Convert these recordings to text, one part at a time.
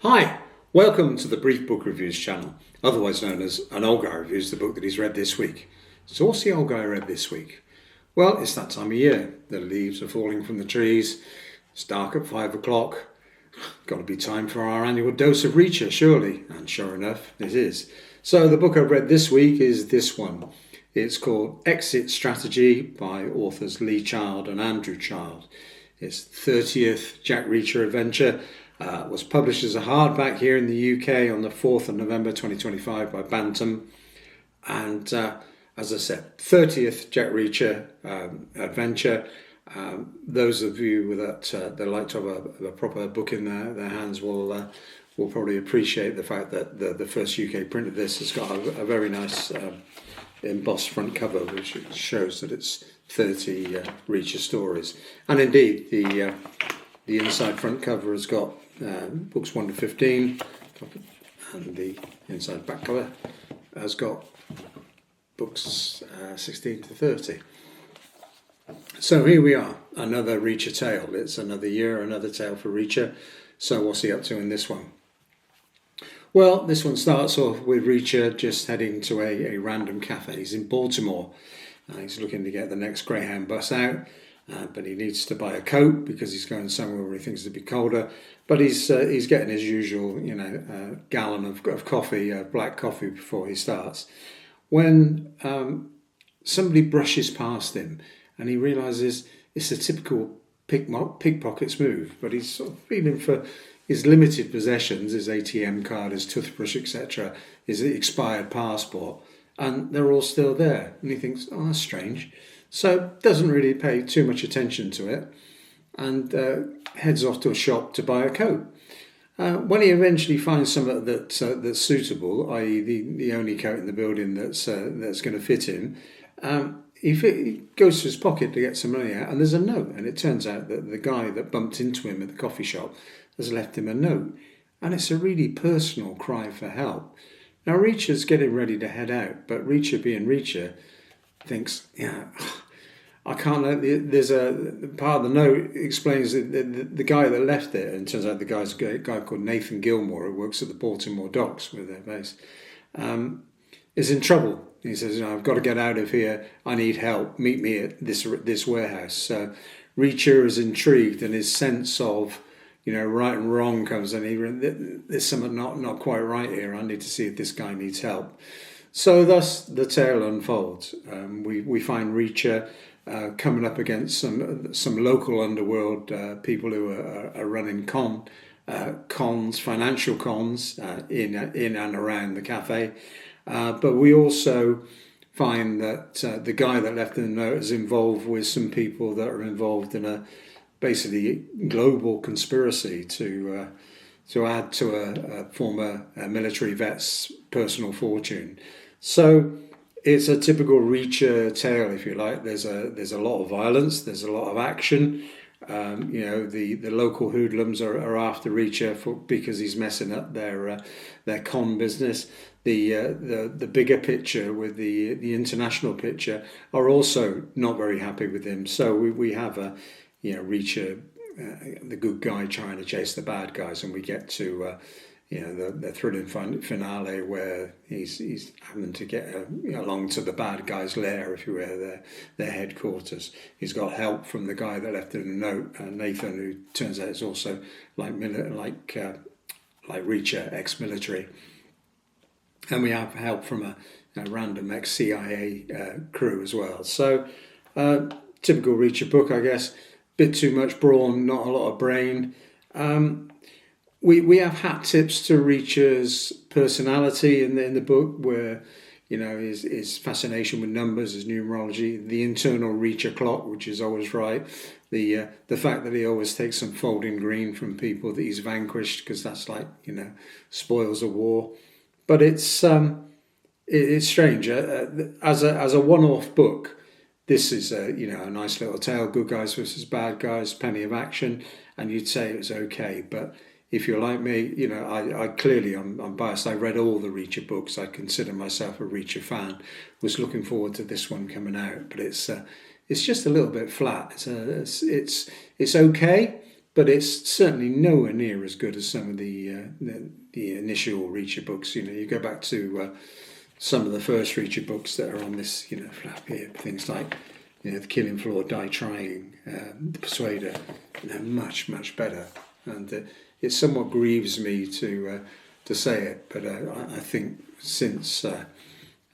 Hi, welcome to the Brief Book Reviews channel, otherwise known as An Old Guy Reviews the book that he's read this week. So what's the old guy read this week? Well, it's that time of year. The leaves are falling from the trees. It's dark at 5 o'clock. Got to be time for our annual dose of Reacher, surely. And sure enough, it is. So the book I've read this week is this one. It's called Exit Strategy by authors Lee Child and Andrew Child. It's 30th Jack Reacher adventure. Was published as a hardback here in the UK on the 4th of November 2025 by Bantam. And as I said, 30th Jack Reacher adventure. Those of you that like to have a proper book in their hands will probably appreciate the fact that the first UK print of this has got a very nice embossed front cover, which shows that it's 30 Reacher stories. And indeed, the inside front cover has got books 1 to 15, and the inside back cover has got books 16 to 30. So here we are, another Reacher tale. It's another year, another tale for Reacher. So what's he up to in this one? Well, this one starts off with Reacher just heading to a random cafe. He's in Baltimore. He's looking to get the next Greyhound bus out. But he needs to buy a coat because he's going somewhere where he thinks it'll be colder. But he's getting his usual, gallon of coffee, black coffee, before he starts. When somebody brushes past him, and he realises it's a typical pickpocket's move. But he's sort of feeling for his limited possessions, his ATM card, his toothbrush, etc., his expired passport, and they're all still there. And he thinks, oh, that's strange. So doesn't really pay too much attention to it, and heads off to a shop to buy a coat. When he eventually finds something that's suitable, i.e. the only coat in the building that's going to fit him, he goes to his pocket to get some money out, and there's a note. And it turns out that the guy that bumped into him at the coffee shop has left him a note, and it's a really personal cry for help. Now Reacher's getting ready to head out, but Reacher being Reacher thinks, I can't let there's a part of the note explains that the guy that left it, and it turns out the guy's a guy called Nathan Gilmore, who works at the Baltimore docks where they're based, is in trouble. He says, I've got to get out of here, I need help, meet me at this warehouse. So Reacher is intrigued, and his sense of right and wrong comes, and there's something not quite right here, I need to see if this guy needs help. So thus the tale unfolds. We find Reacher coming up against some local underworld people who are running cons, financial cons in and around the cafe. But we also find that the guy that left the note is involved with some people that are involved in a basically global conspiracy to add to a former military vet's personal fortune. So it's a typical Reacher tale, if you like. There's a lot of violence. There's a lot of action. The local hoodlums are after Reacher because he's messing up their con business. The bigger picture with the international picture are also not very happy with him. So we have Reacher, the good guy trying to chase the bad guys, and we get to the thrilling finale where he's having to get along to the bad guy's lair, if you will, their headquarters. He's got help from the guy that left him a note, Nathan, who turns out is also like Reacher, ex-military. And we have help from a random ex-CIA crew as well. So typical Reacher book, I guess. Bit too much brawn, not a lot of brain. We have hat tips to Reacher's personality in the book, where his fascination with numbers, his numerology, the internal Reacher clock, which is always right, the fact that he always takes some folding green from people that he's vanquished, because that's spoils of war. But it's strange as a one-off book. This is a nice little tale, good guys versus bad guys, plenty of action, and you'd say it was okay. But if you're like me, I clearly I'm biased. I read all the Reacher books. I consider myself a Reacher fan. Was looking forward to this one coming out, but it's just a little bit flat. It's okay, but it's certainly nowhere near as good as some of the initial Reacher books. You go back to some of the first Reacher books that are on this, flap here, things like, The Killing Floor, Die Trying, The Persuader. They're much, much better. And it somewhat grieves me to say it, but I think since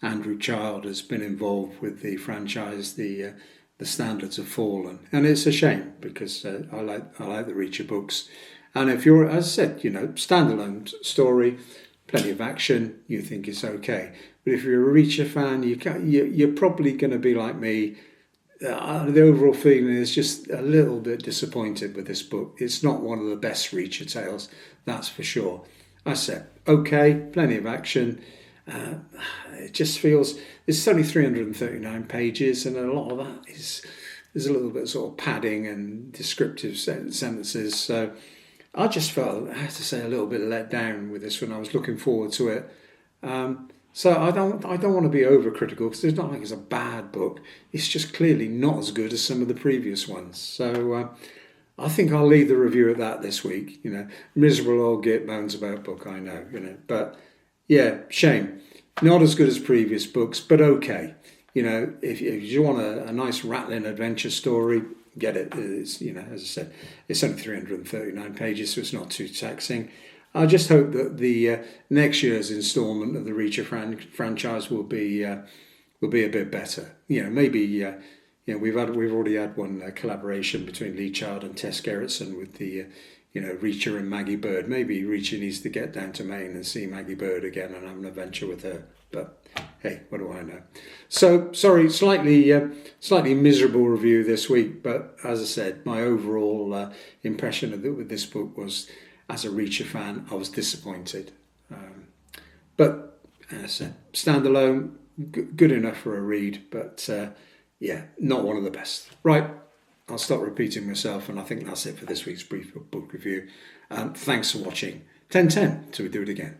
Andrew Child has been involved with the franchise, the standards have fallen, and it's a shame because I like the Reacher books. And if you're, as I said, standalone story, plenty of action, you think it's okay. But if you're a Reacher fan, you're probably going to be like me. The overall feeling is just a little bit disappointed with this book. It's not one of the best Reacher tales, that's for sure. I said, okay, plenty of action. It just feels, it's only 339 pages, and a lot of that there's a little bit sort of padding and descriptive sentences. So I just felt, I have to say, a little bit let down with this one. I was looking forward to it. So I don't want to be overcritical, because it's not like it's a bad book. It's just clearly not as good as some of the previous ones. So I think I'll leave the review at that this week. Miserable old git moans about book, I know. But yeah, shame. Not as good as previous books, but okay. If you want a nice rattling adventure story, get it. It's, as I said, it's only 339 pages, so it's not too taxing. I just hope that the next year's instalment of the Reacher franchise will be a bit better. Maybe we've already had one collaboration between Lee Child and Tess Gerritsen with the Reacher and Maggie Bird. Maybe Reacher needs to get down to Maine and see Maggie Bird again and have an adventure with her. But hey, what do I know? So sorry, slightly miserable review this week. But as I said, my overall impression with this book was, as a Reacher fan, I was disappointed. But as I said, standalone, good enough for a read. But not one of the best. Right. I'll stop repeating myself, and I think that's it for this week's brief book review. Thanks for watching. 10/10 till we do it again.